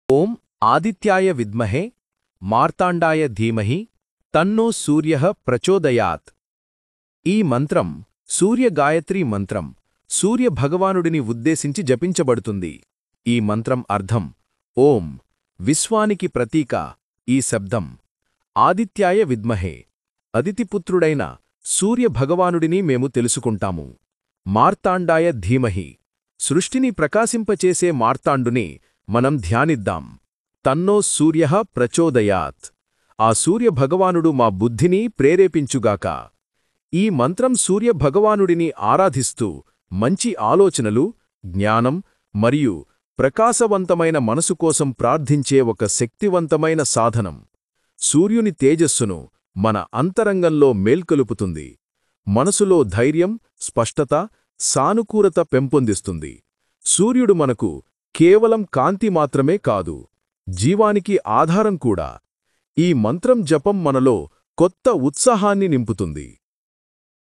ఓం ఆదిత్యాయ విద్మహే మార్తాండాయ ధీమహి తన్నో సూర్యః ప్రచోదయాత్. ఈ మంత్రం సూర్యగాయత్రీ మంత్రం సూర్య భగవానుడిని ఉద్దేశించి జపించబడుతుంది. ఈ మంత్రం అర్థం ఓం విశ్వానికి ప్రతీక. ఈ శబ్దం ఆదిత్యాయ విద్మహే అదితిపుత్రుడైన సూర్య భగవానుడిని మేము తెలుసుకుంటాము. మార్తాండాయ ధీమహి సృష్టిని ప్రకాశింపచేసే మార్తాండుని మనం ధ్యానిద్దాం. తన్నో సూర్యః ప్రచోదయాత్ ఆ సూర్య భగవానుడు మా బుద్ధిని ప్రేరేపించుగాక. ఈ మంత్రం సూర్య భగవానుడిని ఆరాధిస్తూ మంచి ఆలోచనలు, జ్ఞానం మరియు ప్రకాశవంతమైన మనసు కోసం ప్రార్థించే ఒక శక్తివంతమైన సాధనం. సూర్యుని తేజస్సును మన అంతరంగంలో మేల్కొలుపుతుంది. మనసులో ధైర్యం, స్పష్టత, సానుకూలత పెంపొందిస్తుంది. సూర్యుడు మనకు కేవలం కాంతి మాత్రమే కాదు, జీవానికి ఆధారం కూడా. ఈ మంత్రం జపం మనలో కొత్త ఉత్సాహాన్ని నింపుతుంది.